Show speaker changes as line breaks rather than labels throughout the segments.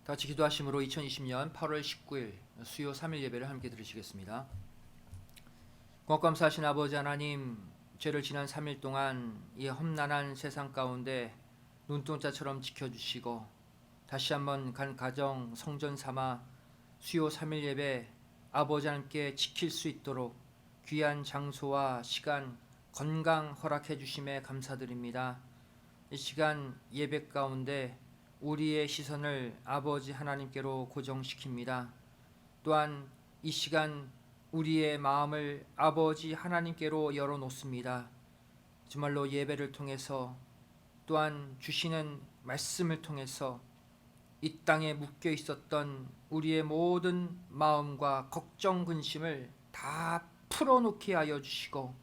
다 같이 기도하심으로 2020년 8월 19일 수요 3일 예배를 함께 들으시겠습니다. 고맙고 감사하신 아버지 하나님, 죄를 지난 3일 동안 이 험난한 세상 가운데 눈동자처럼 지켜주시고 다시 한번 간 가정 성전 삼아 수요 3일 예배 아버지 하나님께 지킬 수 있도록 귀한 장소와 시간, 건강 허락해 주심에 감사드립니다. 이 시간 예배 가운데 우리의 시선을 아버지 하나님께로 고정시킵니다. 또한 이 시간 우리의 마음을 아버지 하나님께로 열어놓습니다. 정말로 예배를 통해서 또한 주시는 말씀을 통해서 이 땅에 묶여 있었던 우리의 모든 마음과 걱정 근심을 다 풀어놓게 하여 주시고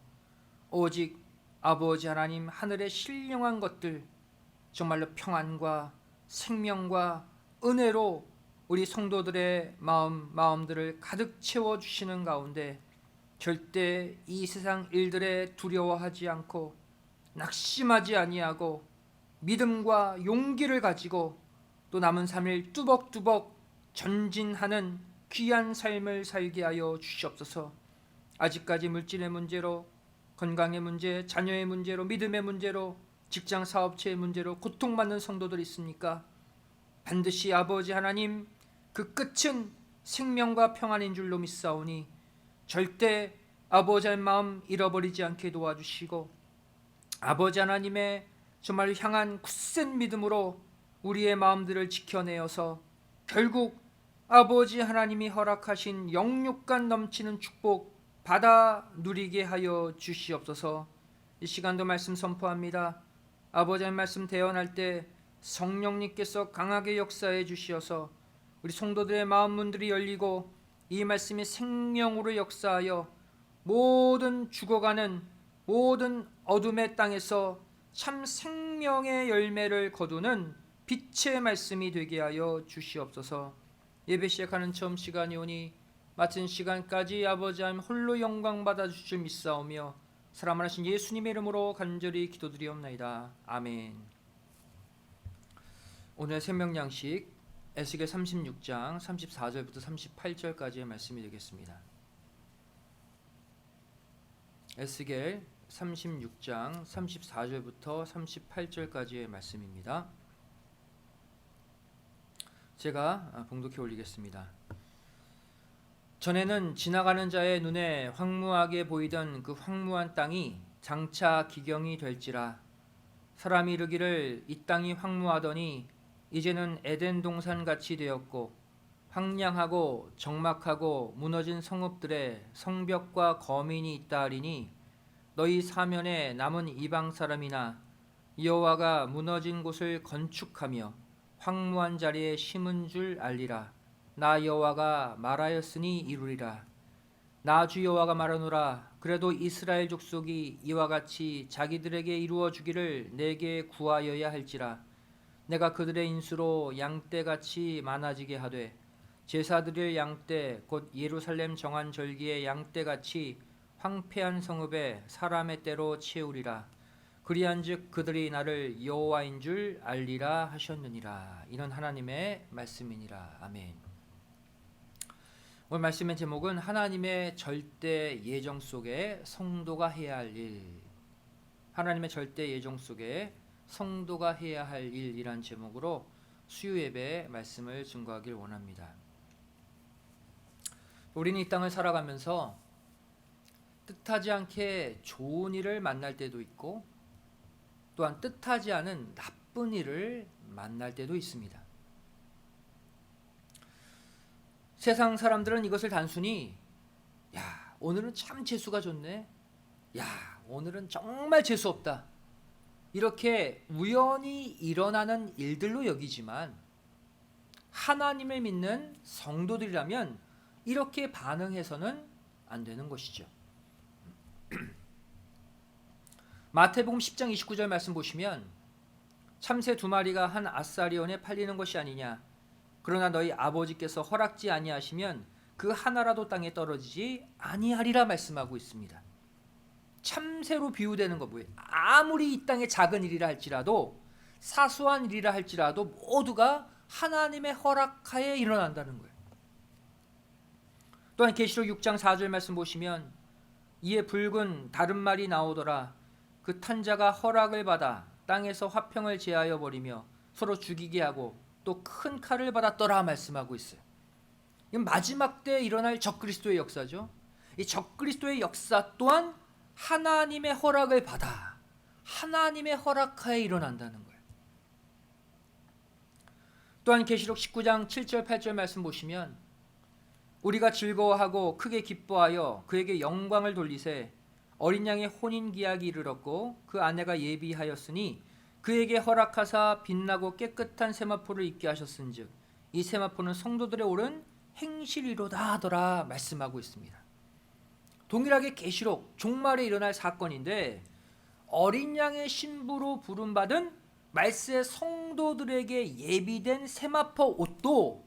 오직 아버지 하나님 하늘의 신령한 것들, 정말로 평안과 생명과 은혜로 우리 성도들의 마음들을 가득 채워주시는 가운데 절대 이 세상 일들에 두려워하지 않고 낙심하지 아니하고 믿음과 용기를 가지고 또 남은 3일 뚜벅뚜벅 전진하는 귀한 삶을 살게 하여 주시옵소서. 아직까지 물질의 문제로, 건강의 문제, 자녀의 문제로, 믿음의 문제로, 직장 사업체의 문제로 고통받는 성도들 있습니까? 반드시 아버지 하나님 그 끝은 생명과 평안인 줄로 믿사오니 절대 아버지의 마음 잃어버리지 않게 도와주시고 아버지 하나님의 정말 향한 굳센 믿음으로 우리의 마음들을 지켜내어서 결국 아버지 하나님이 허락하신 영육간 넘치는 축복 받아 누리게 하여 주시옵소서. 이 시간도 말씀 선포합니다. 아버지의 말씀 대언할 때 성령님께서 강하게 역사해 주시어서 우리 성도들의 마음 문들이 열리고 이 말씀이 생명으로 역사하여 모든 죽어가는 모든 어둠의 땅에서 참 생명의 열매를 거두는 빛의 말씀이 되게 하여 주시옵소서. 예배 시작하는 처음 시간이 오니 마친 시간까지 아버지 하나님 홀로 영광 받아 주실 믿사오며 사랑하신 예수님의 이름으로 간절히 기도드리옵나이다. 아멘. 오늘 생명 양식 에스겔 36장 34절부터 38절까지의 말씀이 되겠습니다. 에스겔 36장 34절부터 38절까지의 말씀입니다. 제가 봉독해 올리겠습니다. 전에는 지나가는 자의 눈에 황무하게 보이던 그 황무한 땅이 장차 기경이 될지라. 사람이 이르기를 이 땅이 황무하더니 이제는 에덴 동산 같이 되었고 황량하고 적막하고 무너진 성읍들에 성벽과 거민이 있다 하리니 너희 사면에 남은 이방 사람이나 여호와가 무너진 곳을 건축하며 황무한 자리에 심은 줄 알리라. 나 여호와가 말하였으니 이루리라. 나 주 여호와가 말하노라. 그래도 이스라엘 족속이 이와 같이 자기들에게 이루어 주기를 내게 구하여야 할지라. 내가 그들의 인수로 양떼같이 많아지게 하되 제사드릴 양떼 곧 예루살렘 정한 절기의 양떼같이 황폐한 성읍에 사람의 떼로 채우리라. 그리한즉 그들이 나를 여호와인 줄 알리라 하셨느니라. 이는 하나님의 말씀이니라. 아멘. 오늘 말씀의 제목은 하나님의 절대 예정 속에 성도가 해야 할 일. 하나님의 절대 예정 속에 성도가 해야 할 일이란 제목으로 수요 예배의 말씀을 증거하길 원합니다. 우리는 이 땅을 살아가면서 뜻하지 않게 좋은 일을 만날 때도 있고 또한 뜻하지 않은 나쁜 일을 만날 때도 있습니다. 세상 사람들은 이것을 단순히 야, 오늘은 참 재수가 좋네. 야, 오늘은 정말 재수 없다. 이렇게 우연히 일어나는 일들로 여기지만 하나님을 믿는 성도들이라면 이렇게 반응해서는 안 되는 것이죠. 마태복음 10장 29절 말씀 보시면 참새 2마리가 한 아사리온에 팔리는 것이 아니냐. 그러나 너희 아버지께서 허락지 아니하시면 그 하나라도 땅에 떨어지지 아니하리라 말씀하고 있습니다. 참새로 비유되는 거 뭐예요? 아무리 이 땅에 작은 일이라 할지라도 사소한 일이라 할지라도 모두가 하나님의 허락하에 일어난다는 거예요. 또한 계시록 6장 4절 말씀 보시면 이에 붉은 다른 말이 나오더라. 그 탄 자가 허락을 받아 땅에서 화평을 제하여 버리며 서로 죽이게 하고 또 큰 칼을 받았더라 말씀하고 있어요. 이건 마지막 때 일어날 적그리스도의 역사죠. 이 적그리스도의 역사 또한 하나님의 허락을 받아 하나님의 허락하에 일어난다는 거예요. 또한 계시록 19장 7절 8절 말씀 보시면 우리가 즐거워하고 크게 기뻐하여 그에게 영광을 돌리세 어린 양의 혼인 기약이 이르렀고 그 아내가 예비하였으니 그에게 허락하사 빛나고 깨끗한 세마포를 입게 하셨은즉 이 세마포는 성도들의 옳은 행실이로다 하더라 말씀하고 있습니다. 동일하게 계시록 종말에 일어날 사건인데 어린 양의 신부로 부름받은 말세의 성도들에게 예비된 세마포 옷도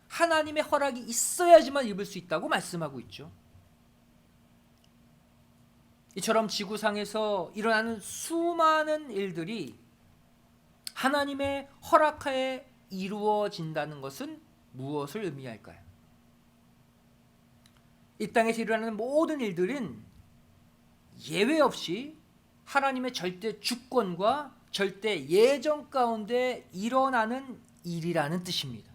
하나님의 허락이 있어야지만 입을 수 있다고 말씀하고 있죠. 이처럼 지구상에서 일어나는 수많은 일들이 하나님의 허락하에 이루어진다는 것은 무엇을 의미할까요? 이 땅에서 일어나는 모든 일들은 예외 없이 하나님의 절대 주권과 절대 예정 가운데 일어나는 일이라는 뜻입니다.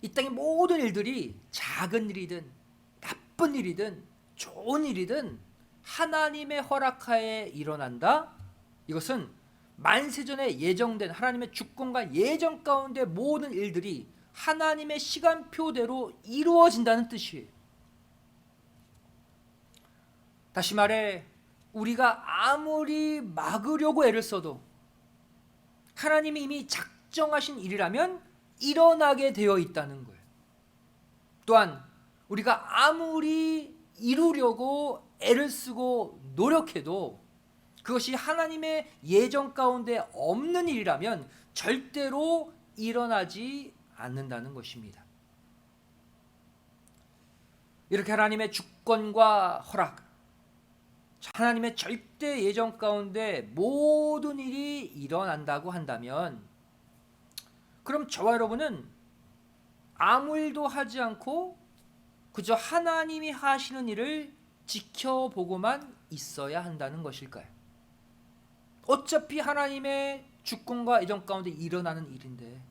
이 땅의 모든 일들이 작은 일이든 나쁜 일이든 좋은 일이든 하나님의 허락하에 일어난다. 이것은 만세전에 예정된 하나님의 주권과 예정 가운데 모든 일들이 하나님의 시간표대로 이루어진다는 뜻이에요. 다시 말해 우리가 아무리 막으려고 애를 써도 하나님이 이미 작정하신 일이라면 일어나게 되어 있다는 거예요. 또한 우리가 아무리 이루려고 애를 쓰고 노력해도 그것이 하나님의 예정 가운데 없는 일이라면 절대로 일어나지 않는다는 것입니다. 이렇게 하나님의 주권과 허락, 하나님의 절대 예정 가운데 모든 일이 일어난다고 한다면 그럼 저와 여러분은 아무 일도 하지 않고 그저 하나님이 하시는 일을 지켜보고만 있어야 한다는 것일까요? 어차피 하나님의 주권과 예정 가운데 일어나는 일인데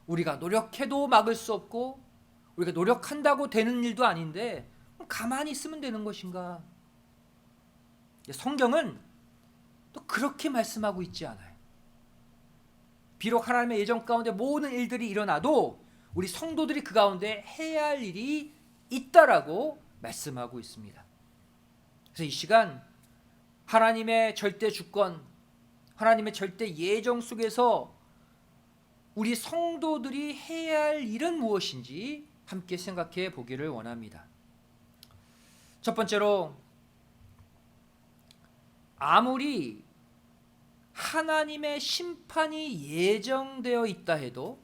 우리가 노력해도 막을 수 없고 우리가 노력한다고 되는 일도 아닌데 가만히 있으면 되는 것인가? 성경은 또 그렇게 말씀하고 있지 않아요. 비록 하나님의 예정 가운데 모든 일들이 일어나도 우리 성도들이 그 가운데 해야 할 일이 있다라고 말씀하고 있습니다. 그래서 이 시간 하나님의 절대 주권, 하나님의 절대 예정 속에서 우리 성도들이 해야 할 일은 무엇인지 함께 생각해 보기를 원합니다. 첫 번째로 아무리 하나님의 심판이 예정되어 있다 해도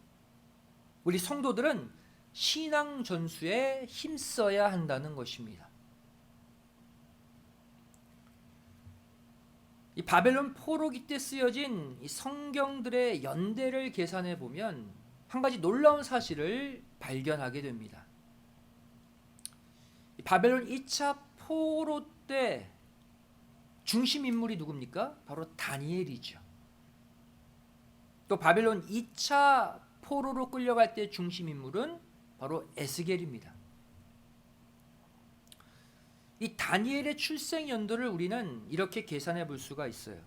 우리 성도들은 신앙 전수에 힘써야 한다는 것입니다. 이 바벨론 포로기 때 쓰여진 이 성경들의 연대를 계산해 보면 한 가지 놀라운 사실을 발견하게 됩니다. 이 바벨론 2차 포로 때 중심 인물이 누굽니까? 바로 다니엘이죠. 또 바벨론 2차 포로로 끌려갈 때 중심 인물은 바로 에스겔입니다. 이 다니엘의 출생 연도를 우리는 이렇게 계산해 볼 수가 있어요.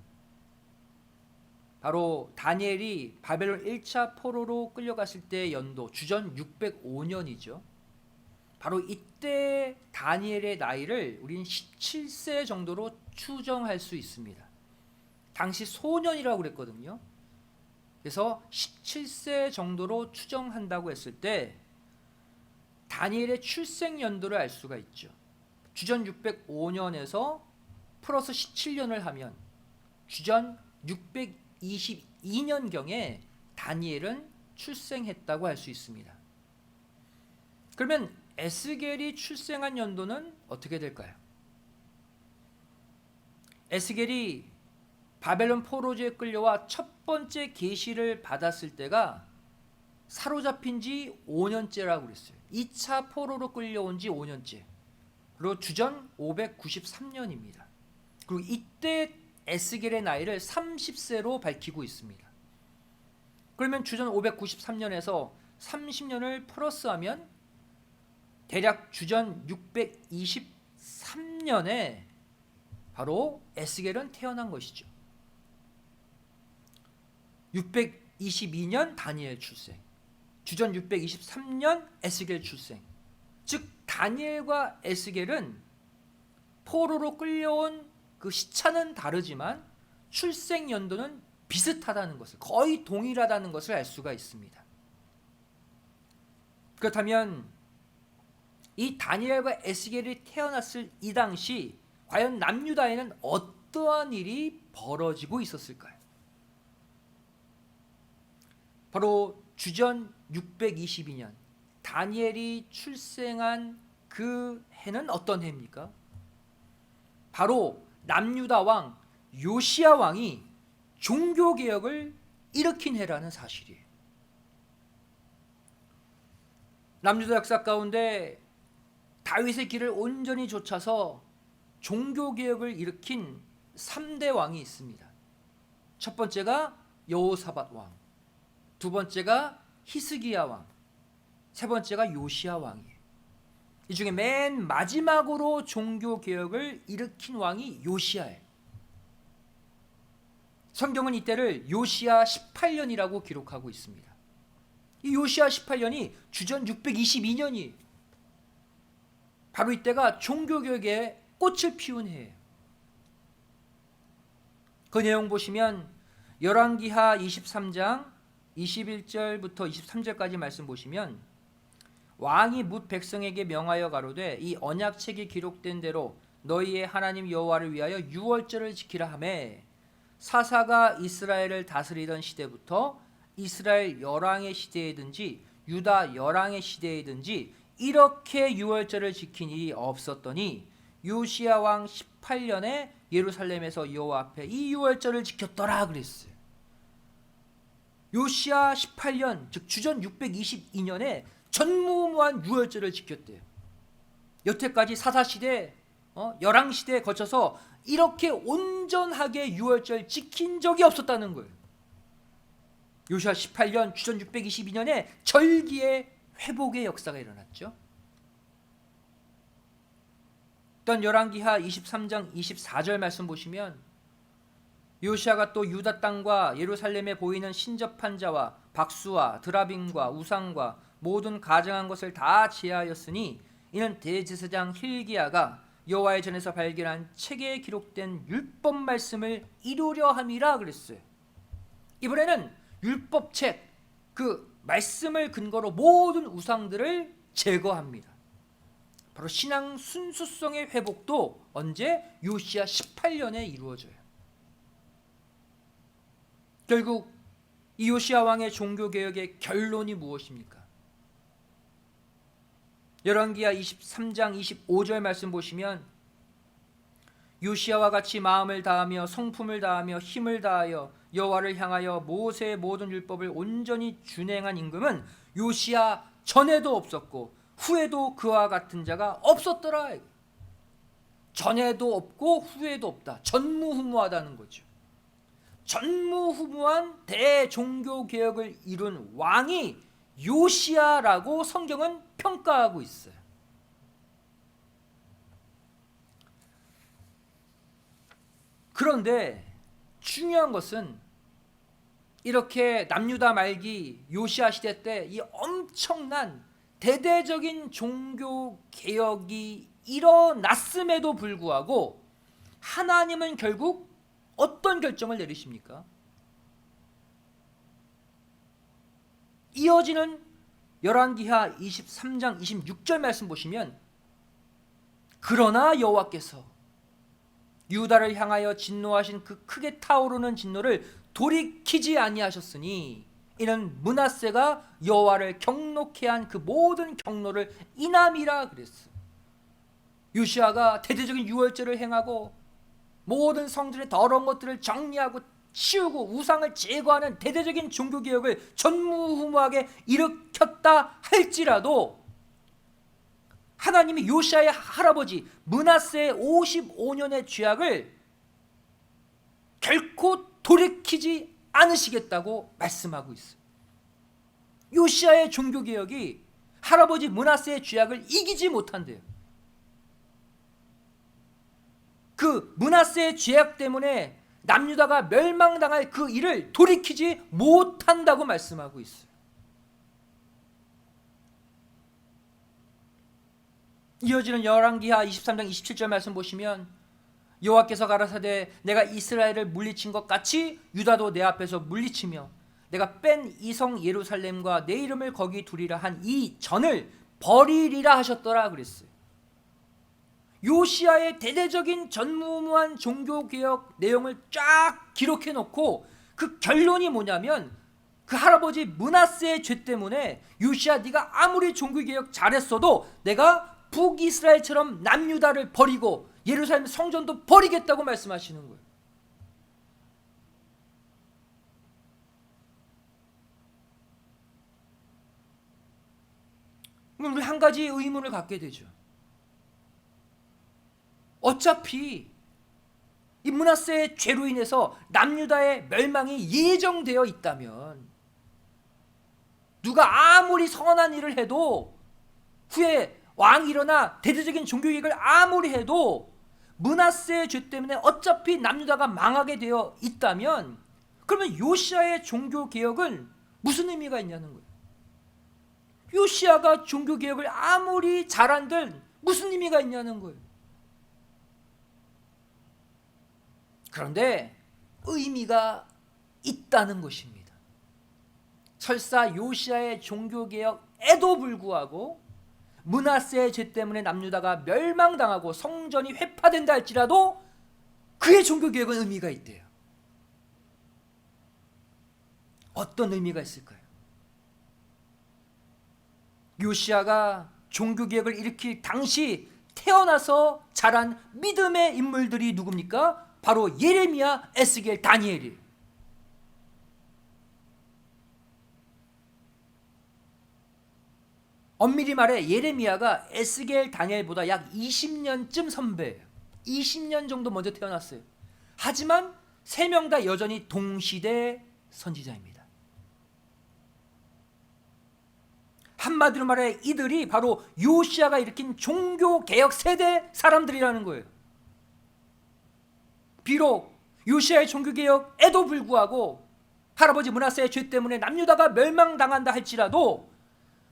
바로 다니엘이 바벨론 1차 포로로 끌려갔을 때의 연도 주전 605년이죠. 바로 이때 다니엘의 나이를 우리는 17세 정도로 추정할 수 있습니다. 당시 소년이라고 그랬거든요. 그래서 17세 정도로 추정한다고 했을 때 다니엘의 출생 연도를 알 수가 있죠. 주전 605년에서 플러스 17년을 하면 주전 622년경에 다니엘은 출생했다고 할 수 있습니다. 그러면 에스겔이 출생한 연도는 어떻게 될까요? 에스겔이 바벨론 포로제에 끌려와 첫 번째 계시를 받았을 때가 사로잡힌 지 5년째라고 그랬어요. 2차 포로로 끌려온 지 5년째. 그리고 주전 593년입니다. 그리고 이때 에스겔의 나이를 30세로 밝히고 있습니다. 그러면 주전 593년에서 30년을 플러스하면 대략 주전 623년에 바로 에스겔은 태어난 것이죠. 622년 다니엘 출생, 주전 623년 에스겔 출생. 즉 다니엘과 에스겔은 포로로 끌려온 그 시차는 다르지만 출생 연도는 비슷하다는 것을, 거의 동일하다는 것을 알 수가 있습니다. 그렇다면 이 다니엘과 에스겔이 태어났을 이 당시 과연 남유다에는 어떠한 일이 벌어지고 있었을까요? 바로 주전 622년 다니엘이 출생한 그 해는 어떤 해입니까? 바로 남유다 왕 요시야 왕이 종교개혁을 일으킨 해라는 사실이에요. 남유다 역사 가운데 다윗의 길을 온전히 좇아서 종교개혁을 일으킨 3대 왕이 있습니다. 첫 번째가 여호사밧 왕, 두 번째가 히스기야 왕, 세 번째가 요시야 왕이에요. 이 중에 맨 마지막으로 종교개혁을 일으킨 왕이 요시야예요. 성경은 이때를 요시야 18년이라고 기록하고 있습니다. 이 요시야 18년이 주전 622년이에요. 바로 이때가 종교개혁의 꽃을 피운 해예요. 그 내용 보시면 열왕기하 23장 21절부터 23절까지 말씀 보시면 왕이 뭇 백성에게 명하여 가로되 이 언약책에 기록된 대로 너희의 하나님 여호와를 위하여 유월절을 지키라 하매 사사가 이스라엘을 다스리던 시대부터 이스라엘 열왕의 시대에든지 유다 열왕의 시대에든지 이렇게 유월절을 지킨 일이 없었더니 요시야 왕 18년에 예루살렘에서 여호와 앞에 이 유월절을 지켰더라 그랬어요. 요시야 18년 즉 주전 622년에 전무후무한 유월절을 지켰대요. 여태까지 사사시대 열왕시대에 거쳐서 이렇게 온전하게 유월절 지킨 적이 없었다는 거예요. 요시야 18년 주전 622년에 절기의 회복의 역사가 일어났죠. 또 열왕기하 23장 24절 말씀 보시면 요시야가 또 유다 땅과 예루살렘에 보이는 신접한 자와 박수와 드라빔과 우상과 모든 가증한 것을 다 제하였으니 이는 대제사장 힐기야가 여호와의 전에서 발견한 책에 기록된 율법 말씀을 이루려 함이라 그랬어요. 이번에는 율법책 그 말씀을 근거로 모든 우상들을 제거합니다. 바로 신앙 순수성의 회복도 언제? 요시야 18년에 이루어져요. 결국 이 요시야 왕의 종교개혁의 결론이 무엇입니까? 열왕기하 23장 25절 말씀 보시면 요시야와 같이 마음을 다하며 성품을 다하며 힘을 다하여 여호와를 향하여 모세의 모든 율법을 온전히 준행한 임금은 요시야 전에도 없었고 후에도 그와 같은 자가 없었더라. 전에도 없고 후에도 없다. 전무후무하다는 거죠. 전무후무한 대종교개혁을 이룬 왕이 요시야라고 성경은 평가하고 있어요. 그런데 중요한 것은 이렇게 남유다 말기 요시야 시대 때 이 엄청난 대대적인 종교개혁이 일어났음에도 불구하고 하나님은 결국 어떤 결정을 내리십니까? 이어지는 열왕기하 23장 26절 말씀 보시면 그러나 여호와께서 유다를 향하여 진노하신 그 크게 타오르는 진노를 돌이키지 아니하셨으니 이는 므낫세가 여호와를 경노케 한 그 모든 경노를 인함이라 그랬어요. 요시야가 대대적인 유월절을 행하고 모든 성전의 더러운 것들을 정리하고 치우고 우상을 제거하는 대대적인 종교개혁을 전무후무하게 일으켰다 할지라도 하나님이 요시아의 할아버지 므낫세의 55년의 죄악을 결코 돌이키지 않으시겠다고 말씀하고 있어요. 요시아의 종교개혁이 할아버지 므낫세의 죄악을 이기지 못한대요. 그 므낫세의 죄악 때문에 남유다가 멸망당할 그 일을 돌이키지 못한다고 말씀하고 있어요. 이어지는 열왕기하 23장 27절 말씀 보시면 여호와께서 가라사대 내가 이스라엘을 물리친 것 같이 유다도 내 앞에서 물리치며 내가 뺀 이성 예루살렘과 내 이름을 거기 두리라 한 이 전을 버리리라 하셨더라 그랬어요. 요시아의 대대적인 전무후무한 종교개혁 내용을 쫙 기록해 놓고 그 결론이 뭐냐면 그 할아버지 므낫세의 죄 때문에 요시아 네가 아무리 종교개혁 잘했어도 내가 북이스라엘처럼 남유다를 버리고 예루살렘 성전도 버리겠다고 말씀하시는 거예요. 그럼 우리 한 가지 의문을 갖게 되죠. 어차피 이 므낫세의 죄로 인해서 남유다의 멸망이 예정되어 있다면 누가 아무리 선한 일을 해도 후에 왕이 일어나 대대적인 종교개혁을 아무리 해도 므낫세의 죄 때문에 어차피 남유다가 망하게 되어 있다면 그러면 요시아의 종교개혁은 무슨 의미가 있냐는 거예요. 요시아가 종교개혁을 아무리 잘한들 무슨 의미가 있냐는 거예요. 그런데 의미가 있다는 것입니다. 설사 요시아의 종교개혁에도 불구하고 므낫세의 죄 때문에 남유다가 멸망당하고 성전이 회파된다 할지라도 그의 종교개혁은 의미가 있대요. 어떤 의미가 있을까요? 요시아가 종교개혁을 일으킬 당시 태어나서 자란 믿음의 인물들이 누굽니까? 바로 예레미야, 에스겔, 다니엘이에요. 엄밀히 말해 예레미야가 에스겔, 다니엘보다 약 20년쯤 선배예요. 20년 정도 먼저 태어났어요. 하지만 세 명 다 여전히 동시대 선지자입니다. 한마디로 말해 이들이 바로 요시아가 일으킨 종교개혁 세대 사람들이라는 거예요. 비록 요시아의 종교개혁에도 불구하고 할아버지 므낫세의 죄 때문에 남유다가 멸망당한다 할지라도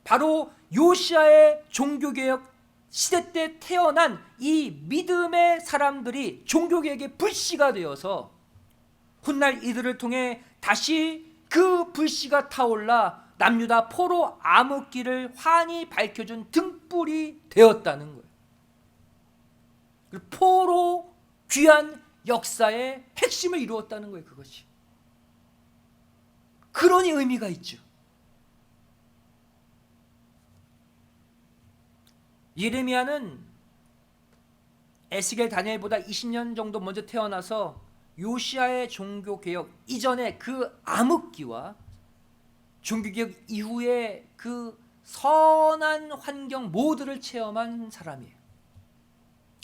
바로 요시아의 종교개혁 시대 때 태어난 이 믿음의 사람들이 종교개혁의 불씨가 되어서 훗날 이들을 통해 다시 그 불씨가 타올라 남유다 포로 암흑기를 환히 밝혀준 등불이 되었다는 거예요. 포로 귀한 역사의 핵심을 이루었다는 거예요. 그것이. 그러니 의미가 있죠. 예레미야는 에스겔, 다니엘보다 20년 정도 먼저 태어나서 요시아의 종교개혁 이전의 그 암흑기와 종교개혁 이후의 그 선한 환경 모두를 체험한 사람이에요.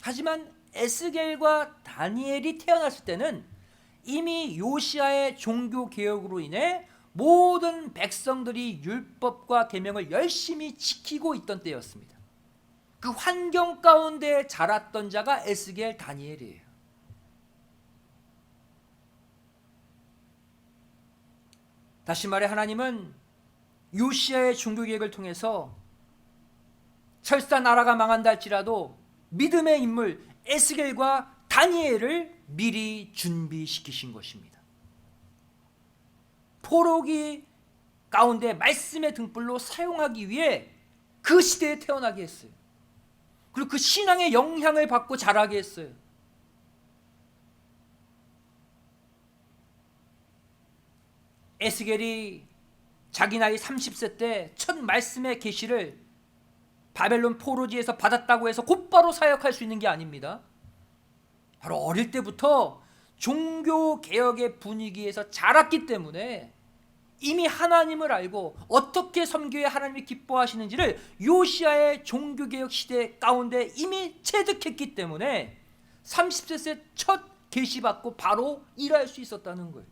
하지만 에스겔과 다니엘이 태어났을 때는 이미 요시아의 종교개혁으로 인해 모든 백성들이 율법과 계명을 열심히 지키고 있던 때였습니다. 그 환경 가운데 자랐던 자가 에스겔, 다니엘이에요. 다시 말해 하나님은 요시아의 종교개혁을 통해서 설사 나라가 망한다 할지라도 믿음의 인물 에스겔과 다니엘을 미리 준비시키신 것입니다. 포로기 가운데 말씀의 등불로 사용하기 위해 그 시대에 태어나게 했어요. 그리고 그 신앙의 영향을 받고 자라게 했어요. 에스겔이 자기 나이 30세 때 첫 말씀의 계시를 바벨론 포로지에서 받았다고 해서 곧바로 사역할 수 있는 게 아닙니다. 바로 어릴 때부터 종교 개혁의 분위기에서 자랐기 때문에 이미 하나님을 알고 어떻게 섬겨야 하나님이 기뻐하시는지를 요시야의 종교개혁 시대 가운데 이미 체득했기 때문에 30세 첫 계시받고 바로 일할 수 있었다는 거예요.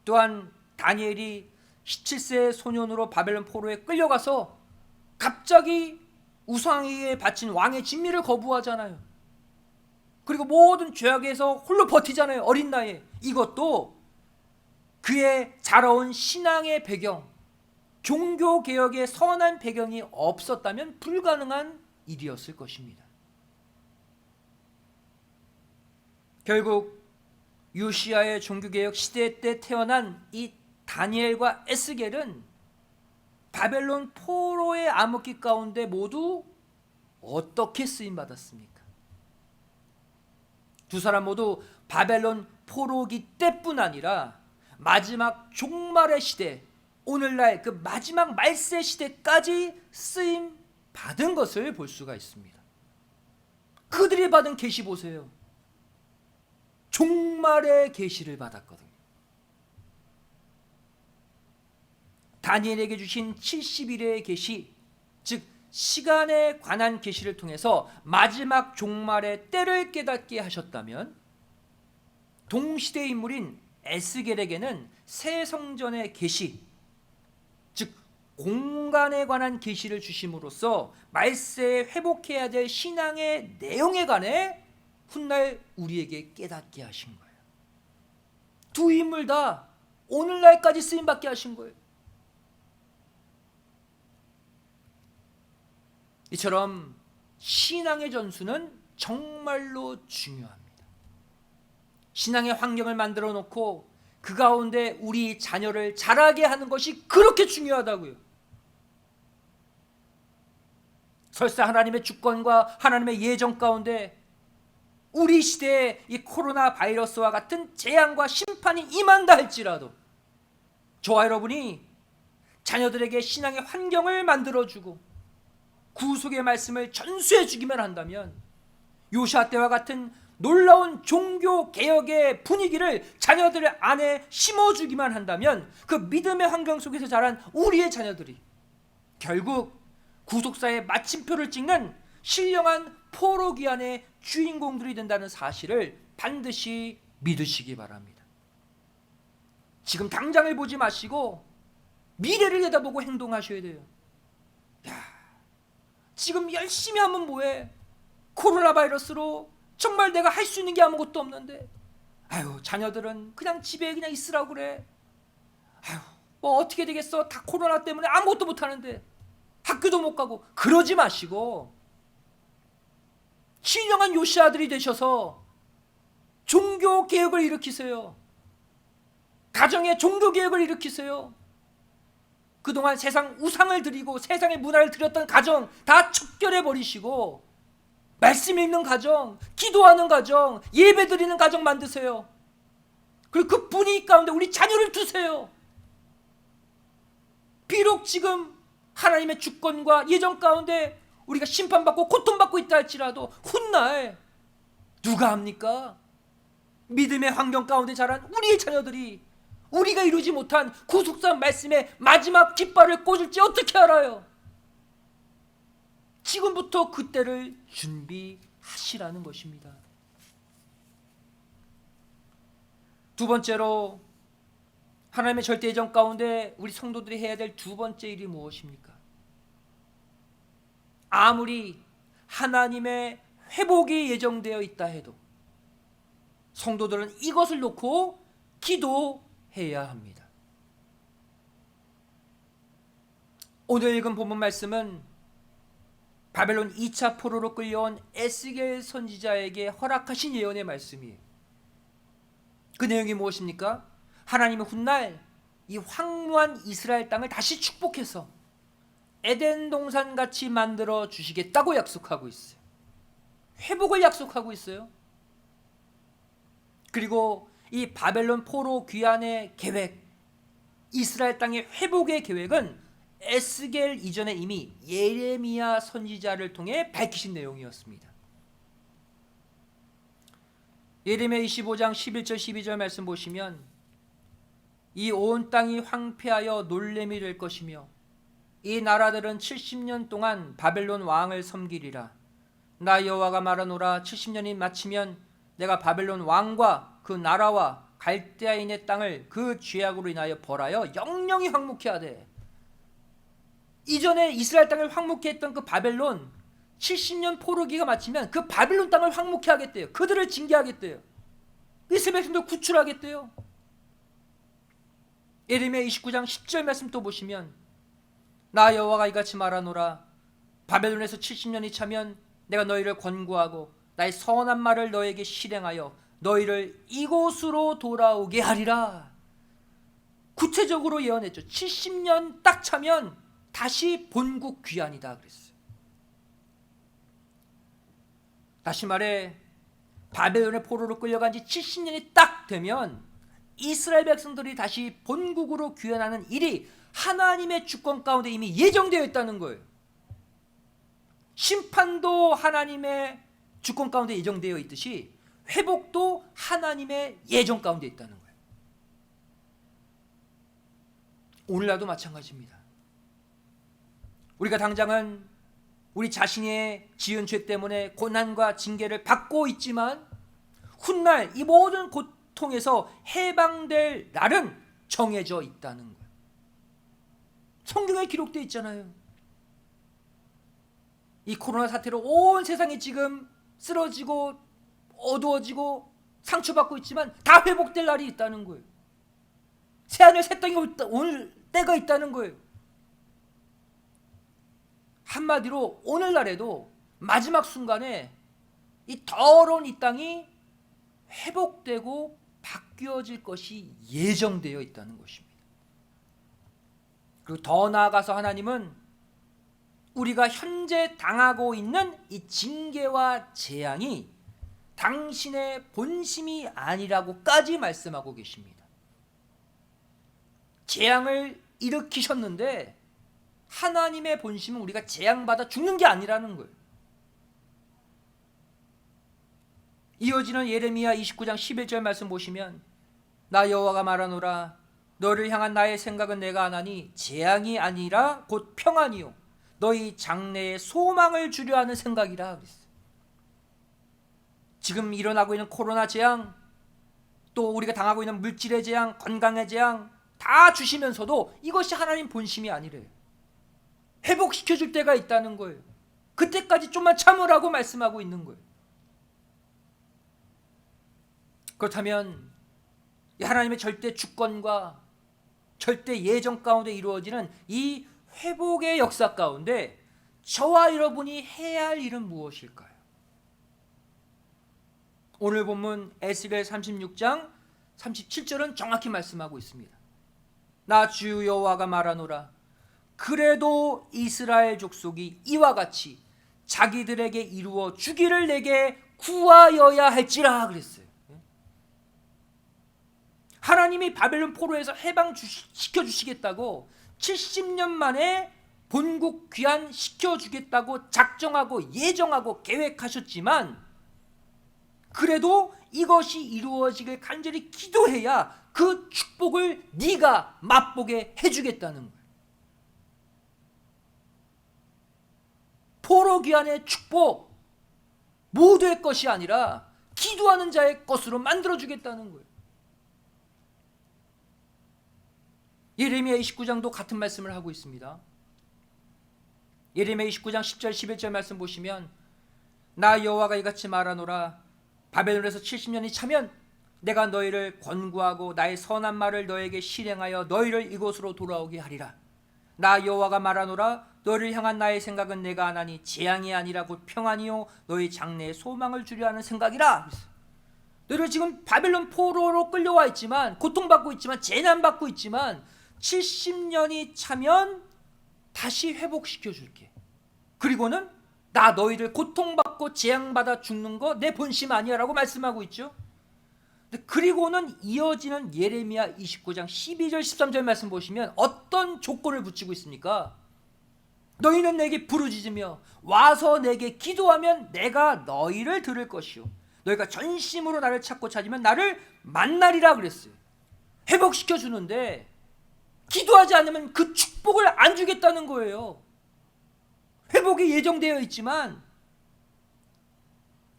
또한 다니엘이 17세 소년으로 바벨론 포로에 끌려가서 갑자기 우상에게 바친 왕의 진미를 거부하잖아요. 그리고 모든 죄악에서 홀로 버티잖아요. 어린 나이에. 이것도 그의 자라온 신앙의 배경, 종교개혁의 선한 배경이 없었다면 불가능한 일이었을 것입니다. 결국 요시야의 종교개혁 시대 때 태어난 이 다니엘과 에스겔은 바벨론 포로의 암흑기 가운데 모두 어떻게 쓰임받았습니까? 두 사람 모두 바벨론 포로기 때뿐 아니라 마지막 종말의 시대, 오늘날 그 마지막 말세 시대까지 쓰임 받은 것을 볼 수가 있습니다. 그들이 받은 계시 보세요. 종말의 계시를 받았거든요. 다니엘에게 주신 70일의 계시, 즉 시간에 관한 계시를 통해서 마지막 종말의 때를 깨닫게 하셨다면, 동시대 인물인 에스겔에게는 새 성전의 계시, 즉 공간에 관한 계시를 주심으로써 말세에 회복해야 될 신앙의 내용에 관해 훗날 우리에게 깨닫게 하신 거예요. 두 인물 다 오늘날까지 쓰임받게 하신 거예요. 이처럼 신앙의 전수는 정말로 중요합니다. 신앙의 환경을 만들어 놓고 그 가운데 우리 자녀를 자라게 하는 것이 그렇게 중요하다고요. 설사 하나님의 주권과 하나님의 예정 가운데 우리 시대에 이 코로나 바이러스와 같은 재앙과 심판이 임한다 할지라도 저와 여러분이 자녀들에게 신앙의 환경을 만들어주고 구속의 말씀을 전수해 주기만 한다면, 요시야 때와 같은 놀라운 종교 개혁의 분위기를 자녀들 안에 심어주기만 한다면, 그 믿음의 환경 속에서 자란 우리의 자녀들이 결국 구속사의 마침표를 찍는 신령한 포로 귀환의 주인공들이 된다는 사실을 반드시 믿으시기 바랍니다. 지금 당장을 보지 마시고 미래를 내다보고 행동하셔야 돼요. 지금 열심히 하면 뭐해? 코로나 바이러스로 정말 내가 할 수 있는 게 아무것도 없는데, 아유, 자녀들은 그냥 집에 그냥 있으라고 그래. 아유, 뭐 어떻게 되겠어? 다 코로나 때문에 아무것도 못 하는데, 학교도 못 가고. 그러지 마시고 신령한 요시아들이 되셔서 종교 개혁을 일으키세요. 가정의 종교 개혁을 일으키세요. 그동안 세상 우상을 드리고 세상의 문화를 드렸던 가정 다 척결해 버리시고 말씀 읽는 가정, 기도하는 가정, 예배 드리는 가정 만드세요. 그리고 그 분위기 가운데 우리 자녀를 두세요. 비록 지금 하나님의 주권과 예정 가운데 우리가 심판받고 고통받고 있다 할지라도 훗날 누가 합니까? 믿음의 환경 가운데 자란 우리의 자녀들이 우리가 이루지 못한 구속사 말씀의 마지막 깃발을 꽂을지 어떻게 알아요? 지금부터 그때를 준비하시라는 것입니다. 두 번째로, 하나님의 절대 예정 가운데 우리 성도들이 해야 될 두 번째 일이 무엇입니까? 아무리 하나님의 회복이 예정되어 있다 해도 성도들은 이것을 놓고 기도해야 합니다. 오늘 읽은 본문 말씀은 바벨론 2차 포로로 끌려온 에스겔 선지자에게 허락하신 예언의 말씀이에요. 그 내용이 무엇입니까? 하나님은 훗날 이 황무한 이스라엘 땅을 다시 축복해서 에덴 동산같이 만들어 주시겠다고 약속하고 있어요. 회복을 약속하고 있어요. 그리고 이 바벨론 포로 귀환의 계획, 이스라엘 땅의 회복의 계획은 에스겔 이전에 이미 예레미야 선지자를 통해 밝히신 내용이었습니다. 예레미야 25장 11절 12절 말씀 보시면 이 온 땅이 황폐하여 놀램이 될 것이며 이 나라들은 70년 동안 바벨론 왕을 섬기리라. 나 여호와가 말하노라. 70년이 마치면 내가 바벨론 왕과 그 나라와 갈대아인의 땅을 그 죄악으로 인하여 벌하여 영영이 황무케 하되, 이전에 이스라엘 땅을 황무케 했던 그 바벨론 70년 포로기가 마치면 그 바벨론 땅을 황무케 하겠대요. 그들을 징계하겠대요. 이스라엘 백성들 구출하겠대요. 예레미야 29장 10절 말씀 또 보시면 나 여호와가 이같이 말하노라. 바벨론에서 70년이 차면 내가 너희를 권고하고 나의 선한 말을 너에게 실행하여 너희를 이곳으로 돌아오게 하리라. 구체적으로 예언했죠. 70년 딱 차면 다시 본국 귀환이다 그랬어요. 다시 말해 바벨론의 포로로 끌려간 지 70년이 딱 되면 이스라엘 백성들이 다시 본국으로 귀환하는 일이 하나님의 주권 가운데 이미 예정되어 있다는 거예요. 심판도 하나님의 주권 가운데 예정되어 있듯이 회복도 하나님의 예정 가운데 있다는 거예요. 오늘날도 마찬가지입니다. 우리가 당장은 우리 자신의 지은 죄 때문에 고난과 징계를 받고 있지만 훗날 이 모든 고통에서 해방될 날은 정해져 있다는 거예요. 성경에 기록되어 있잖아요. 이 코로나 사태로 온 세상이 지금 쓰러지고 어두워지고 상처받고 있지만 다 회복될 날이 있다는 거예요. 새하늘 새 땅이 올 때가 있다는 거예요. 한마디로 오늘날에도 마지막 순간에 이 더러운 이 땅이 회복되고 바뀌어질 것이 예정되어 있다는 것입니다. 그리고 더 나아가서 하나님은 우리가 현재 당하고 있는 이 징계와 재앙이 당신의 본심이 아니라고까지 말씀하고 계십니다. 재앙을 일으키셨는데 하나님의 본심은 우리가 재앙받아 죽는 게 아니라는 거예요. 이어지는 예레미야 29장 11절 말씀 보시면 나 여호와가 말하노라. 너를 향한 나의 생각은 내가 아나니 재앙이 아니라 곧 평안이요 너희 장래에 소망을 주려 하는 생각이라 그랬어요. 지금 일어나고 있는 코로나 재앙, 또 우리가 당하고 있는 물질의 재앙, 건강의 재앙 다 주시면서도 이것이 하나님 본심이 아니래요. 회복시켜줄 때가 있다는 거예요. 그때까지 좀만 참으라고 말씀하고 있는 거예요. 그렇다면 하나님의 절대 주권과 절대 예정 가운데 이루어지는 이 회복의 역사 가운데 저와 여러분이 해야 할 일은 무엇일까요? 오늘 본문 에스겔 36장 37절은 정확히 말씀하고 있습니다. 나 주 여호와가 말하노라. 그래도 이스라엘 족속이 이와 같이 자기들에게 이루어 주기를 내게 구하여야 할지라 그랬어요. 하나님이 바벨론 포로에서 해방시켜 주시겠다고 70년 만에 본국 귀환시켜 주겠다고 작정하고 예정하고 계획하셨지만 그래도 이것이 이루어지길 간절히 기도해야 그 축복을 네가 맛보게 해주겠다는 거예요. 포로 귀환의 축복 모두의 것이 아니라 기도하는 자의 것으로 만들어주겠다는 거예요. 예레미야 29장도 같은 말씀을 하고 있습니다. 예레미야 29장 10절 11절 말씀 보시면 나 여호와가 이같이 말하노라. 바벨론에서 70년이 차면 내가 너희를 권고하고 나의 선한 말을 너에게 실행하여 너희를 이곳으로 돌아오게 하리라. 나 여호와가 말하노라. 너희를 향한 나의 생각은 내가 아나니 재앙이 아니라 곧 평안이요 너희 장래에 소망을 주려 하는 생각이라. 너희를 지금 바벨론 포로로 끌려와 있지만 고통받고 있지만 재난받고 있지만 70년이 차면 다시 회복시켜 줄게. 그리고는 나 너희를 고통받고 재앙받아 죽는 거 내 본심 아니야 라고 말씀하고 있죠. 그리고는 이어지는 예레미야 29장 12절 13절 말씀 보시면 어떤 조건을 붙이고 있습니까? 너희는 내게 부르짖으며 와서 내게 기도하면 내가 너희를 들을 것이요 너희가 전심으로 나를 찾고 찾으면 나를 만나리라 그랬어요. 회복시켜 주는데 기도하지 않으면 그 축복을 안 주겠다는 거예요. 회복이 예정되어 있지만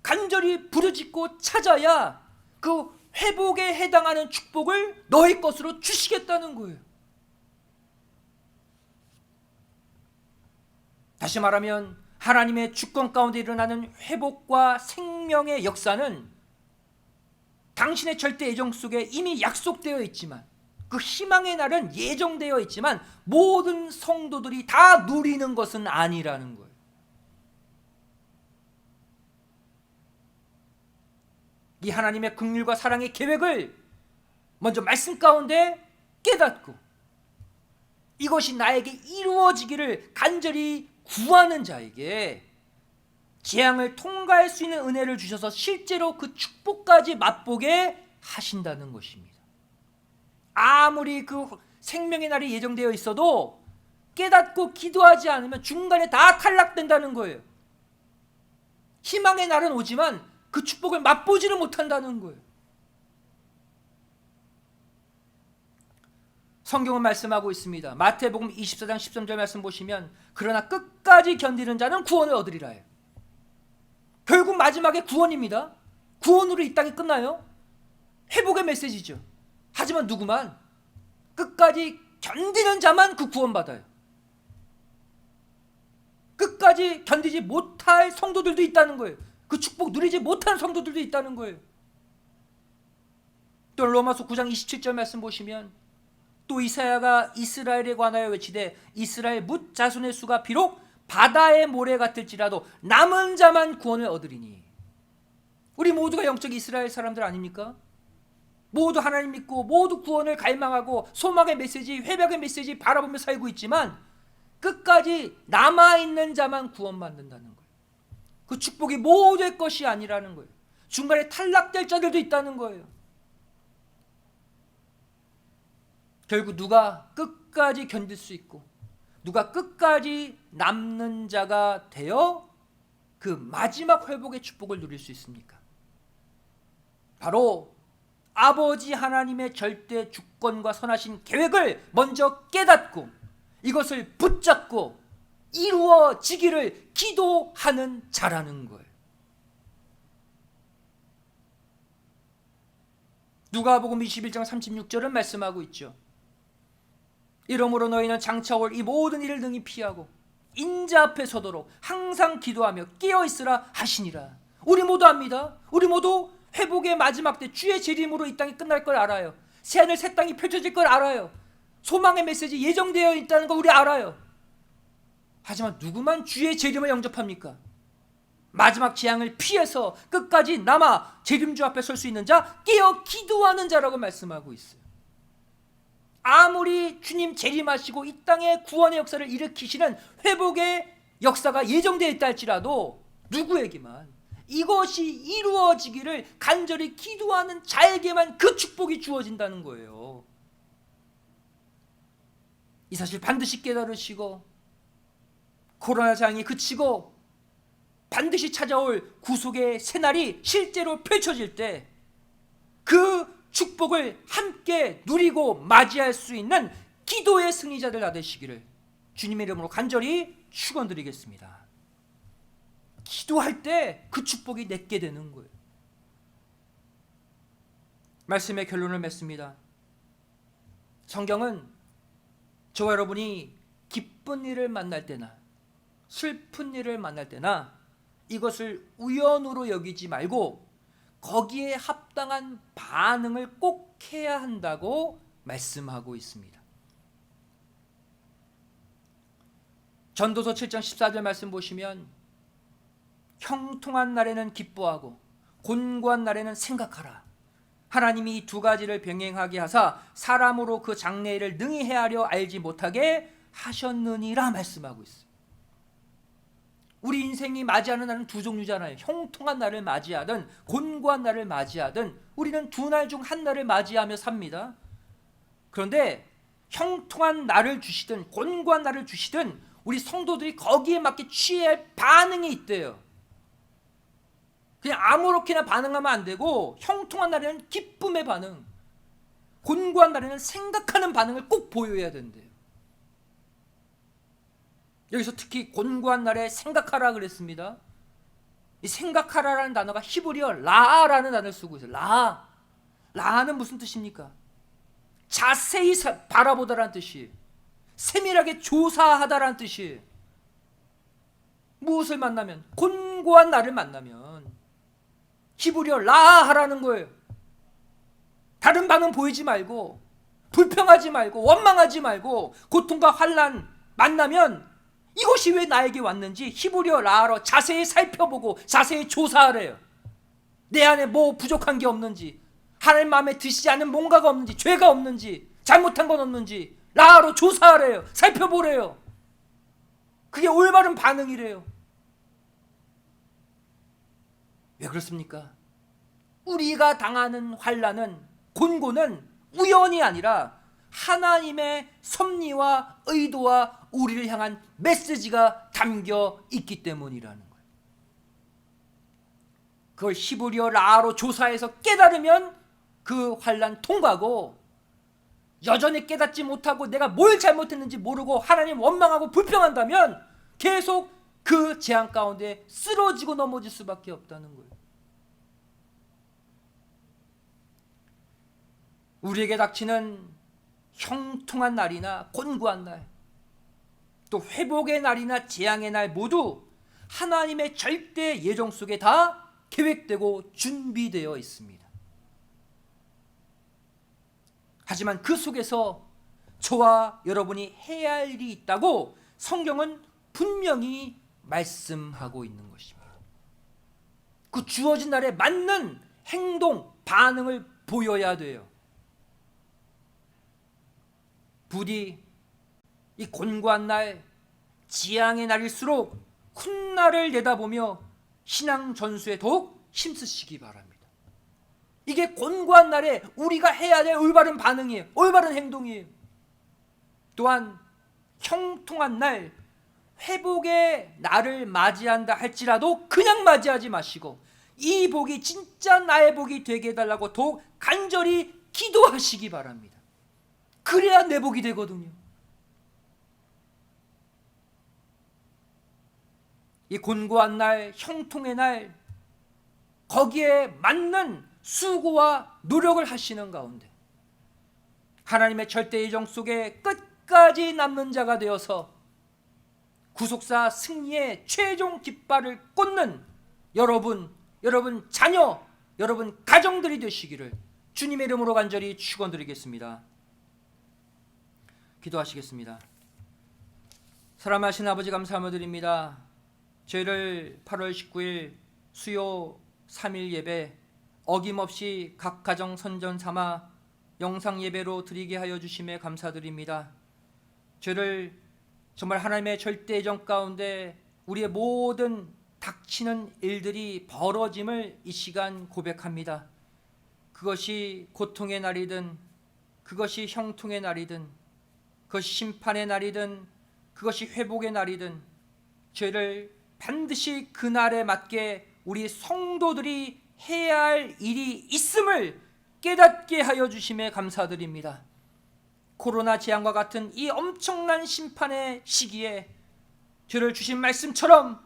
간절히 부르짖고 찾아야 그 회복에 해당하는 축복을 너희 것으로 주시겠다는 거예요. 다시 말하면 하나님의 주권 가운데 일어나는 회복과 생명의 역사는 당신의 절대 예정 속에 이미 약속되어 있지만, 그 희망의 날은 예정되어 있지만 모든 성도들이 다 누리는 것은 아니라는 거예요. 이 하나님의 긍휼과 사랑의 계획을 먼저 말씀 가운데 깨닫고 이것이 나에게 이루어지기를 간절히 구하는 자에게 재앙을 통과할 수 있는 은혜를 주셔서 실제로 그 축복까지 맛보게 하신다는 것입니다. 아무리 그 생명의 날이 예정되어 있어도 깨닫고 기도하지 않으면 중간에 다 탈락된다는 거예요. 희망의 날은 오지만 그 축복을 맛보지를 못한다는 거예요. 성경은 말씀하고 있습니다. 마태복음 24장 13절 말씀 보시면 그러나 끝까지 견디는 자는 구원을 얻으리라 해요. 결국 마지막에 구원입니다. 구원으로 이 땅이 끝나요? 회복의 메시지죠. 하지만 누구만? 끝까지 견디는 자만 그 구원받아요. 끝까지 견디지 못할 성도들도 있다는 거예요. 그 축복 누리지 못한 성도들도 있다는 거예요. 또 로마서 9장 27절 말씀 보시면 또 이사야가 이스라엘에 관하여 외치되 이스라엘 뭇 자손의 수가 비록 바다의 모래 같을지라도 남은 자만 구원을 얻으리니. 우리 모두가 영적 이스라엘 사람들 아닙니까? 모두 하나님 믿고 모두 구원을 갈망하고 소망의 메시지, 회복의 메시지 바라보며 살고 있지만 끝까지 남아있는 자만 구원받는다는 거예요. 그 축복이 모두의 것이 아니라는 거예요. 중간에 탈락될 자들도 있다는 거예요. 결국 누가 끝까지 견딜 수 있고 누가 끝까지 남는 자가 되어 그 마지막 회복의 축복을 누릴 수 있습니까? 바로 아버지 하나님의 절대 주권과 선하신 계획을 먼저 깨닫고 이것을 붙잡고 이루어지기를 기도하는 자라는 거예요. 누가복음 21장 36절은 말씀하고 있죠. 이러므로 너희는 장차 올 이 모든 일을 능히 피하고 인자 앞에 서도록 항상 기도하며 깨어있으라 하시니라. 우리 모두 압니다. 우리 모두 회복의 마지막 때 주의 재림으로 이 땅이 끝날 걸 알아요. 새하늘 새 땅이 펼쳐질 걸 알아요. 소망의 메시지 예정되어 있다는 거 우리 알아요. 하지만 누구만 주의 재림을 영접합니까? 마지막 재앙을 피해서 끝까지 남아 재림주 앞에 설 수 있는 자, 깨어 기도하는 자라고 말씀하고 있어요. 아무리 주님 재림하시고 이 땅에 구원의 역사를 일으키시는 회복의 역사가 예정되어 있다 할지라도 누구에게만 이것이 이루어지기를 간절히 기도하는 자에게만 그 축복이 주어진다는 거예요. 이 사실 반드시 깨달으시고 코로나 장이 그치고 반드시 찾아올 구속의 새날이 실제로 펼쳐질 때 그 축복을 함께 누리고 맞이할 수 있는 기도의 승리자들 다 되시기를 주님의 이름으로 간절히 축원드리겠습니다. 기도할 때 그 축복이 내게 되는 거예요. 말씀의 결론을 맺습니다. 성경은 저와 여러분이 기쁜 일을 만날 때나 슬픈 일을 만날 때나 이것을 우연으로 여기지 말고 거기에 합당한 반응을 꼭 해야 한다고 말씀하고 있습니다. 전도서 7장 14절 말씀 보시면 형통한 날에는 기뻐하고 곤고한 날에는 생각하라. 하나님이 이 두 가지를 병행하게 하사 사람으로 그 장래일을 능히 헤아려 알지 못하게 하셨느니라 말씀하고 있어요. 우리 인생이 맞이하는 날은 두 종류잖아요. 형통한 날을 맞이하든 곤고한 날을 맞이하든 우리는 두 날 중 한 날을 맞이하며 삽니다. 그런데 형통한 날을 주시든 곤고한 날을 주시든 우리 성도들이 거기에 맞게 취해야 할 반응이 있대요. 그냥 아무렇게나 반응하면 안 되고, 형통한 날에는 기쁨의 반응, 곤고한 날에는 생각하는 반응을 꼭 보여야 된대요. 여기서 특히 곤고한 날에 생각하라 그랬습니다. 이 생각하라라는 단어가 히브리어 라라는 단어를 쓰고 있어요. 라는 무슨 뜻입니까? 자세히 바라보다라는 뜻이에요. 세밀하게 조사하다라는 뜻이에요. 무엇을 만나면? 곤고한 나를 만나면 히브리어 라하라는 거예요. 다른 반응 보이지 말고, 불평하지 말고, 원망하지 말고, 고통과 환난 만나면 이것이 왜 나에게 왔는지 히브리어 라하로 자세히 살펴보고 자세히 조사하래요. 내 안에 뭐 부족한 게 없는지, 하나님 마음에 드시지 않는 뭔가가 없는지, 죄가 없는지, 잘못한 건 없는지 라하로 조사하래요. 살펴보래요. 그게 올바른 반응이래요. 왜 그렇습니까? 우리가 당하는 환난은, 곤고는 우연이 아니라 하나님의 섭리와 의도와 우리를 향한 메시지가 담겨 있기 때문이라는 거예요. 그걸 히브리어 라로 조사해서 깨달으면 그 환난 통과고, 여전히 깨닫지 못하고 내가 뭘 잘못했는지 모르고 하나님 원망하고 불평한다면 계속 그 재앙 가운데 쓰러지고 넘어질 수밖에 없다는 거예요. 우리에게 닥치는 형통한 날이나 곤고한 날, 또 회복의 날이나 재앙의 날 모두 하나님의 절대 예정 속에 다 계획되고 준비되어 있습니다. 하지만 그 속에서 저와 여러분이 해야 할 일이 있다고 성경은 분명히 말씀하고 있는 것입니다. 그 주어진 날에 맞는 행동, 반응을 보여야 돼요. 부디 이 곤고한 날, 지향의 날일수록 훗날을 내다보며 신앙 전수에 더욱 힘쓰시기 바랍니다. 이게 곤고한 날에 우리가 해야 될 올바른 반응이에요. 올바른 행동이에요. 또한 형통한 날, 회복의 날을 맞이한다 할지라도 그냥 맞이하지 마시고 이 복이 진짜 나의 복이 되게 해달라고 더욱 간절히 기도하시기 바랍니다. 그래야 내 복이 되거든요. 이 곤고한 날, 형통의 날, 거기에 맞는 수고와 노력을 하시는 가운데 하나님의 절대 예정 속에 끝까지 남는 자가 되어서 구속사 승리의 최종 깃발을 꽂는 여러분 자녀, 여러분 가정들이 되시기를 주님의 이름으로 간절히 축원드리겠습니다. 기도하시겠습니다. 사랑하신 아버지 감사함을 드립니다. 저희를 8월 19일 수요 3일 예배 어김없이 각 가정 선전 삼아 영상 예배로 드리게 하여 주심에 감사드립니다. 저희를 정말 하나님의 절대 예정 가운데 우리의 모든 닥치는 일들이 벌어짐을 이 시간 고백합니다. 그것이 고통의 날이든 그것이 형통의 날이든 그것이 심판의 날이든 그것이 회복의 날이든 저희를 반드시 그 날에 맞게 우리 성도들이 해야 할 일이 있음을 깨닫게 하여 주심에 감사드립니다. 코로나 재앙과 같은 이 엄청난 심판의 시기에 저를 주신 말씀처럼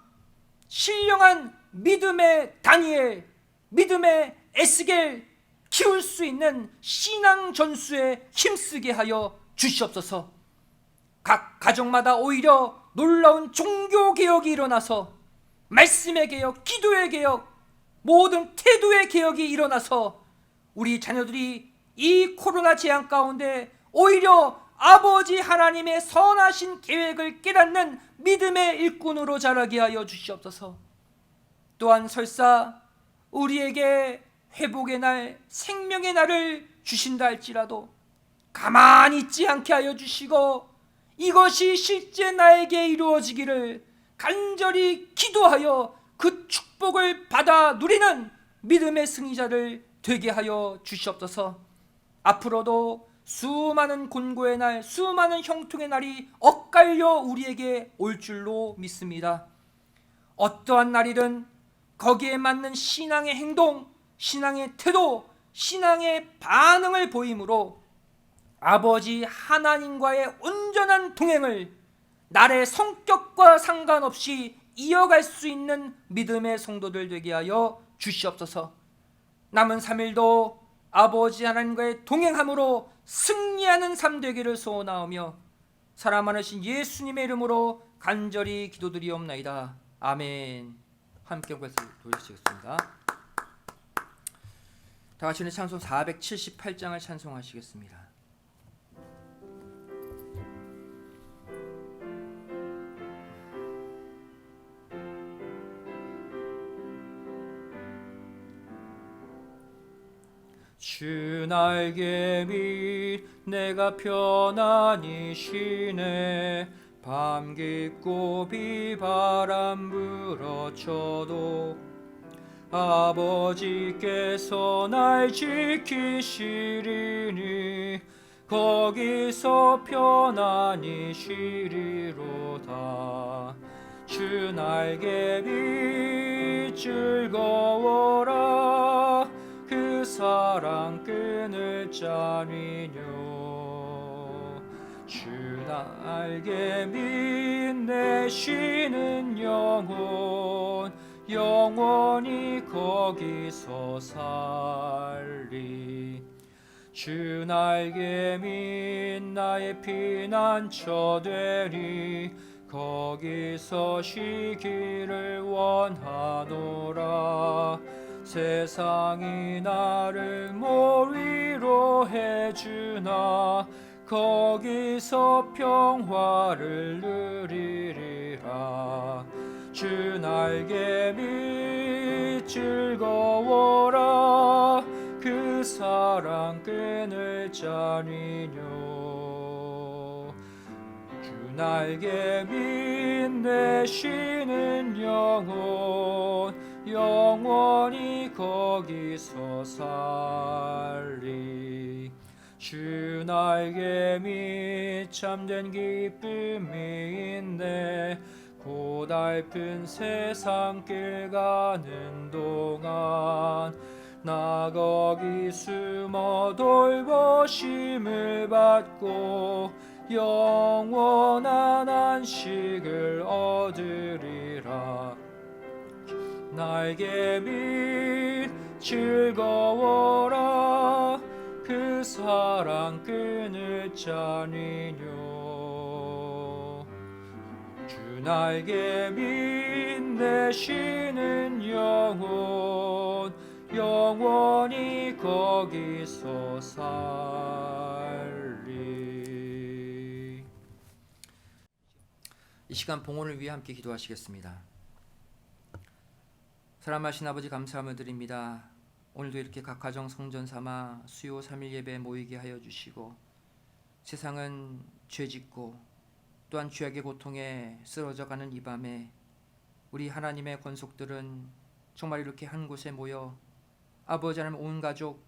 신령한 믿음의 다니엘, 믿음의 에스겔 키울 수 있는 신앙 전수에 힘쓰게 하여 주시옵소서. 각 가정마다 오히려 놀라운 종교 개혁이 일어나서 말씀의 개혁, 기도의 개혁, 모든 태도의 개혁이 일어나서 우리 자녀들이 이 코로나 재앙 가운데 오히려 아버지 하나님의 선하신 계획을 깨닫는 믿음의 일꾼으로 자라게 하여 주시옵소서. 또한 설사 우리에게 회복의 날, 생명의 날을 주신다 할지라도 가만히 있지 않게 하여 주시고 이것이 실제 나에게 이루어지기를 간절히 기도하여 그 축복을 받아 누리는 믿음의 승리자를 되게 하여 주시옵소서. 앞으로도 수많은 곤고의 날, 수많은 형통의 날이 엇갈려 우리에게 올 줄로 믿습니다. 어떠한 날이든 거기에 맞는 신앙의 행동, 신앙의 태도, 신앙의 반응을 보임으로 아버지 하나님과의 온전한 동행을 나의 성격과 상관없이 이어갈 수 있는 믿음의 성도들 되게 하여 주시옵소서. 남은 3일도 아버지 하나님과의 동행함으로 승리하는 삶 되기를 소원하오며 사랑 많으신 예수님의 이름으로 간절히 기도드리옵나이다. 아멘. 함께 고해서 도와주시겠습니다. 다 같이 우리 찬송 478장을 찬송하시겠습니다. 주 날개 밑 내가 편안히 쉬네. 밤 깊고 비바람 불어쳐도 아버지께서 날 지키시리니 거기서 편안히 쉬리로다. 주 날개 밑 즐거워라. 그 사랑 끊을 자니뇨. 주 날개 밑 내 쉬는 영혼 영원히 거기서 살리. 주 날개 밑 나의 피난처 되리. 거기서 쉬기를 원하노라. 세상이 나를 몰위로 해주나 거기서 평화를 누리리라. 주 날개 밑 즐거워라. 그 사랑 끊을 자니뇨. 주 날개 밑 내 쉬는 영혼 영원히 거기서 살리. 주 날개 밑 참된 기쁨이 있네. 고달픈 세상 길 가는 동안 나 거기 숨어 돌보심을 받고 영원한 안식을 얻으리라. 날개 밑 즐거워라. 그 사랑 끊을 자니뇨. 주 날개 밑 내 쉬는 영혼 영원히 거기서 살리. 이 시간 봉헌을 위해 함께 기도하시겠습니다. 사랑하신 아버지 감사함을 드립니다. 오늘도 이렇게 각 가정 성전 삼아 수요 3일 예배에 모이게 하여 주시고 세상은 죄짓고 또한 죄악의 고통에 쓰러져가는 이 밤에 우리 하나님의 권속들은 정말 이렇게 한 곳에 모여 아버지 하나님 온 가족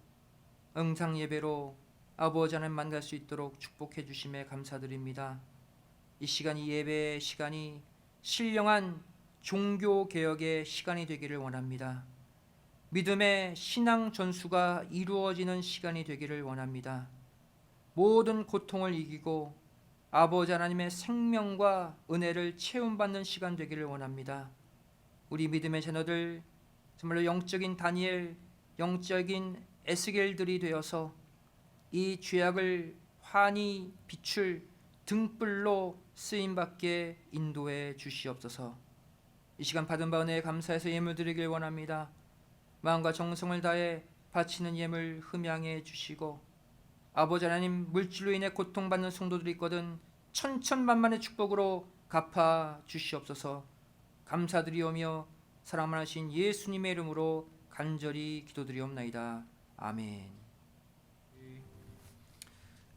응상 예배로 아버지 하나님 만날 수 있도록 축복해 주심에 감사드립니다. 이 시간이 예배의 시간이 신령한 종교개혁의 시간이 되기를 원합니다. 믿음의 신앙 전수가 이루어지는 시간이 되기를 원합니다. 모든 고통을 이기고 아버지 하나님의 생명과 은혜를 체험받는 시간 되기를 원합니다. 우리 믿음의 자녀들 정말로 영적인 다니엘, 영적인 에스겔들이 되어서 이 죄악을 환히 비출 등불로 쓰임받게 인도해 주시옵소서. 이 시간 받은 바 은혜에 감사해서 예물 드리길 원합니다. 마음과 정성을 다해 바치는 예물 흠양해 주시고 아버지 하나님 물질로 인해 고통받는 성도들이 있거든 천천만만의 축복으로 갚아 주시옵소서. 감사드리오며 사랑 많으신 예수님의 이름으로 간절히 기도드리옵나이다. 아멘.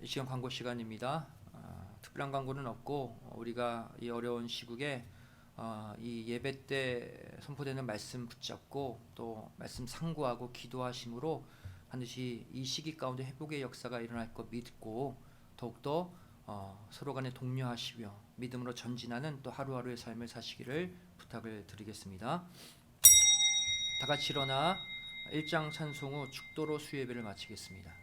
이 시간 광고 시간입니다. 특별한 광고는 없고 우리가 이 어려운 시국에 이 예배 때 선포되는 말씀 붙잡고 또 말씀 상고하고 기도하심으로 반드시 이 시기 가운데 회복의 역사가 일어날 것 믿고 더욱더 서로 간에 독려하시며 믿음으로 전진하는 또 하루하루의 삶을 사시기를 부탁을 드리겠습니다. 다 같이 일어나 일장 찬송 후 축도로 수예배를 마치겠습니다.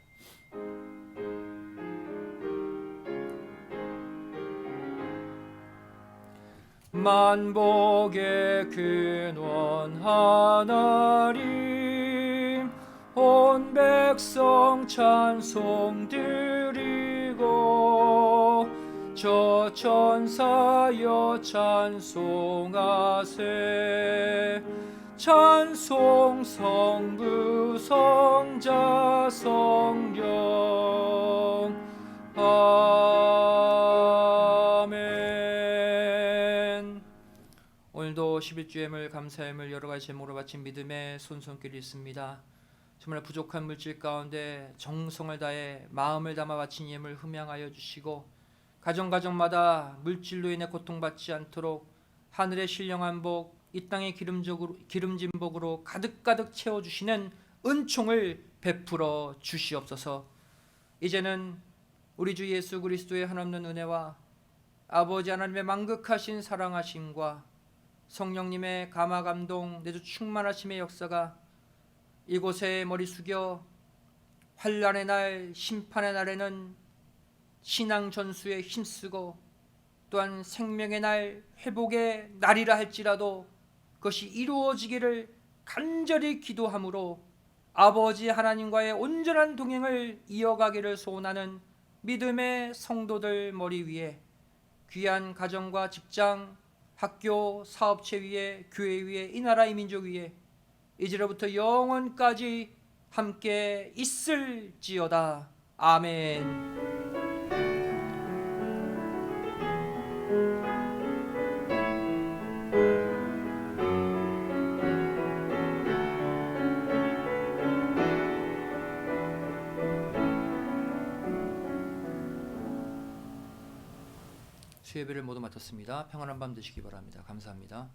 만복의 근원 하나님, 온 백성 찬송 드리고 저 천사여 찬송하세. 찬송 성부 성자 성령. 아멘. 오늘도 11주 예물 감사 예물 여러 가지 제목으로 바친 믿음의 손손길이 있습니다. 정말 부족한 물질 가운데 정성을 다해 마음을 담아 바친 예물 흠양하여 주시고 가정마다 물질로 인해 고통받지 않도록 하늘의 신령한 복, 이 땅의 기름진 복으로 가득가득 채워주시는 은총을 베풀어 주시옵소서. 이제는 우리 주 예수 그리스도의 한없는 은혜와 아버지 하나님의 만극하신 사랑하심과 성령님의 감화감동 내주 충만하심의 역사가 이곳에 머리 숙여 환난의 날 심판의 날에는 신앙 전수에 힘쓰고 또한 생명의 날 회복의 날이라 할지라도 그것이 이루어지기를 간절히 기도함으로 아버지 하나님과의 온전한 동행을 이어가기를 소원하는 믿음의 성도들 머리 위에 귀한 가정과 직장, 학교, 사업체 위에, 교회 위에, 이 나라 이 민족 위에 이제로부터 영원까지 함께 있을지어다. 아멘. 수예배를 모두 마쳤습니다. 평안한 밤 되시기 바랍니다. 감사합니다.